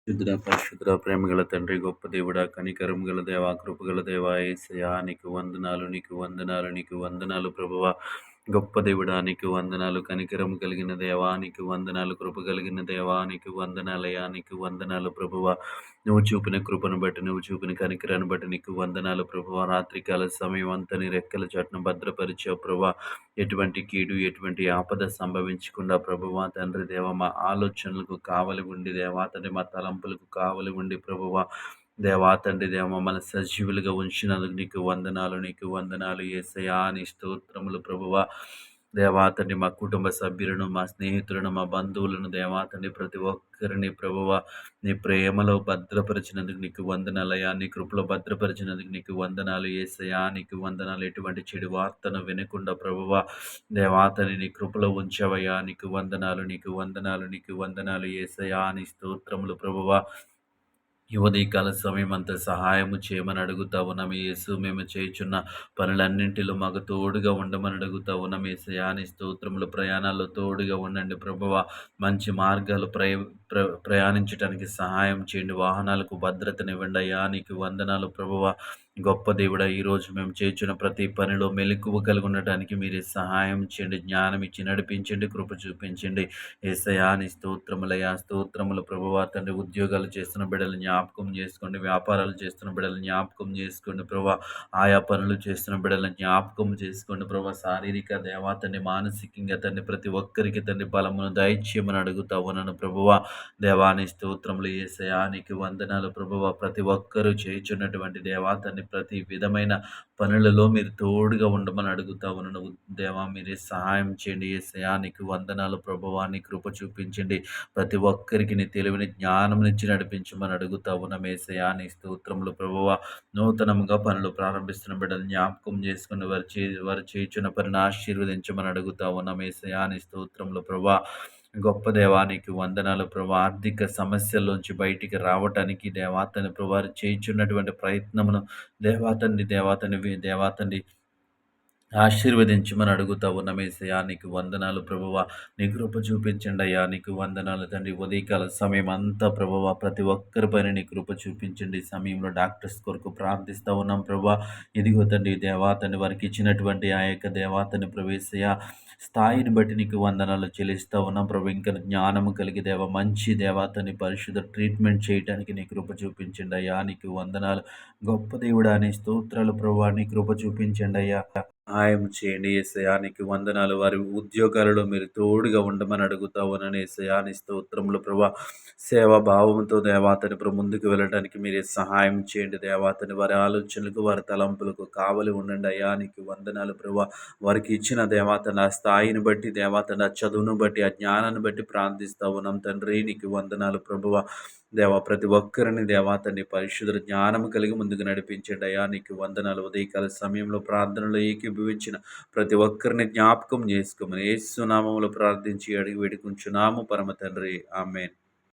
పరిశుద్ధుడ, ప్రేమగల తండ్రి, గొప్ప దేవుడా, కనికరం గల దేవా, కృపగల దేవా, యేసయ్యా నీకు వందనాలు, నీకు వందనాలు, నీకు వందనాలు ప్రభువా. గొప్ప దేవుడా నీకు వందనాలు, కనికరం కలిగిన దేవా నీకు వందనాలు, కృప కలిగిన దేవా నీకు వందనాలయ్యా, నీకు వందనాలు ప్రభువా. నువ్వు చూపిన కృపను బట్టి, నువ్వు చూపిన కనికరాన్ని బట్టి నీకు వందనాలు ప్రభువా. రాత్రికాల సమయం అంతా నీ రెక్కల చాటును భద్రపరిచావు ప్రభువా. ఎటువంటి కీడు, ఎటువంటి ఆపద సంభవించకుండా ప్రభువా తండ్రి దేవ, మా ఆలోచనలకు కావలి ఉండి దేవా తండ్రి, మా తలంపులకు కావలి ఉండి ప్రభువా దేవా తండ్రి దేవ, మమ్మల్ని సజీవులుగా ఉంచినందుకు నీకు వందనాలు, నీకు వందనాలు యేసయ్యా, నీ స్తోత్రములు ప్రభువా. దేవా తండ్రి, మా కుటుంబ సభ్యులను, మా స్నేహితులను, మా బంధువులను దేవా తండ్రి, ప్రతి ఒక్కరిని ప్రభువా నీ ప్రేమలో భద్రపరిచినందుకు నీకు వందనాలయ్యా, నీ కృపలో భద్రపరిచినందుకు నీకు వందనాలు యేసయ్యా, నీకు వందనాలు. ఎటువంటి చెడు వార్తను వినకుండా ప్రభువా దేవా తండ్రి నీ కృపలో ఉంచవయ్యా, నీకు వందనాలు, నీకు వందనాలు, నీకు వందనాలు యేసయ్యా, నీ స్తోత్రములు ప్రభువా. ఈ ఉదయకాల సమయం అంతా సహాయము చేయమని అడుగుతా ఉన్నాం యేసు. మేము చేయుచున్న పనులన్నింటిలో మాకు తోడుగా ఉండమని అడుగుతా ఉన్నాం యేసయ్యా, నీ స్తోత్రములు. ప్రయాణాల్లో తోడుగా ఉండండి ప్రభువా. మంచి మార్గాలు ప్రయాణించడానికి సహాయం చేయండి. వాహనాలకు భద్రతనివ్వండి అయ్యా, నీకు వందనాలు ప్రభువా. గొప్ప దేవుడా, ఈరోజు మేము చేర్చిన ప్రతి పనిలో మెలకువ కలిగి ఉండటానికి మీరే సహాయం చేయండి, జ్ఞానం ఇచ్చి నడిపించండి, కృప చూపించండి యేసయ్యా, నీ స్తోత్రములయ్యా. స్తోత్రములు ప్రభువా తండ్రి. ఉద్యోగాలు చేస్తున్న బిడ్డలు జ్ఞాపకం చేసుకోండి, వ్యాపారాలు చేస్తున్న బిడ్డలు జ్ఞాపకం చేసుకోండి ప్రభా. ఆయా పనులు చేస్తున్న బిడ్డలను జ్ఞాపకం చేసుకోండి ప్రభా. శారీరక దేవా తండ్రి, మానసికంగా తండ్రి, ప్రతి ఒక్కరికి తండ్రి బలమును దయచేయమని అడుగుతా ఉన్నాను ప్రభువా. దేవాని స్తోత్రములు యేసయ్యా, నీకు వందనాలు ప్రభువా. ప్రతి ఒక్కరూ చేయుచున్నటువంటి దేవా తండ్రి, ప్రతి విధమైన పనులలో మీరు తోడుగా ఉండమని అడుగుతా ఉన్నాను దేవా. మీరే సహాయం చేయండి యేసయ్యా, నీకు వందనాలు ప్రభువా. నీ కృప చూపించండి, ప్రతి ఒక్కరికి నీ తెలివిని జ్ఞానమునిచ్చి నడిపించమని అడుగుతా ఉన్నాం యేసయ్యా, నీ స్తోత్రములు ప్రభువా. నూతనముగా పనులు ప్రారంభిస్తున్న బిడ్డలు జ్ఞాపకం చేసుకుని వారు చేయుచున్న పనిని ఆశీర్వదించమని అడుగుతా ఉన్నాం యేసయ్యా, నీ స్తోత్రములు ప్రభువా. గొప్ప దేవానికి వందనాలు ప్రభు. ఆర్థిక సమస్యల్లోంచి బయటికి రావటానికి దేవాతని ప్రభు వారు చేయుచున్నటువంటి ప్రయత్నమును దేవాతండి ఆశీర్వదించమని అడుగుతా ఉన్నాం యేసయ్యా, నీకు వందనాలు ప్రభువా. నీ కృప చూపించండి అయ్యా, నీకు వందనాలు తండ్రి. ఉదయకాల సమయం అంతా ప్రభువా ప్రతి ఒక్కరి పైన నీ కృప చూపించండి. ఈ సమయంలో డాక్టర్స్ కొరకు ప్రార్థిస్తూ ఉన్నాం ప్రభువా. ఇదిగో తండ్రి దేవాతని వారికి ఇచ్చినటువంటి ఆ యొక్క దేవాతని ప్రవేశయ్య స్థాయిని బట్టి నీకు వందనాలు చెల్లిస్తూ ఉన్నాం ప్రభు. ఇంకా జ్ఞానము కలిగి దేవ, మంచి దేవాతని పరిశుద్ధ ట్రీట్మెంట్ చేయడానికి నీ కృప చూపించండి అయ్యా, నీకు వందనాలు. గొప్ప దేవుడా, నీ స్తోత్రాలు ప్రభువా. నీ కృప చూపించండి అయ్యా, సహాయం చేయండి యేసయ్యా, నీకు వందనాలు. వారి ఉద్యోగాలలో మీరు తోడుగా ఉండమని అడుగుతా ఉన్నాను యేసయ్యా, నీ స్తోత్రములు ప్రభా. సేవా భావంతో దేవాతని ప్రభు ముందుకు వెళ్ళడానికి మీరే సహాయం చేయండి దేవాతని. వారి ఆలోచనలకు, వారి తలంపులకు కావలి ఉండండి అయ్యా, నీకు వందనాలు ప్రభా. వారికి ఇచ్చిన దేవాతన ఆ స్థాయిని బట్టి, దేవాతన చదువును బట్టి, ఆ జ్ఞానాన్ని బట్టి ప్రార్థిస్తా ఉన్నాం తండ్రి, నీకు వందనాలు ప్రభువా. దేవా ప్రతి ఒక్కరిని దేవాతని పరిశుద్ధ జ్ఞానం కలిగి ముందుకు నడిపించండి అయ్యా, నీకు వందనాలు. ఉదయకాల సమయంలో ప్రార్థనలో ఏకీభవించిన ప్రతి ఒక్కరిని జ్ఞాపకం చేసుకోమని యేసు నామములో ప్రార్థించి అడిగి వేడుకుంటున్నాము పరమ తండ్రి, ఆమేన్.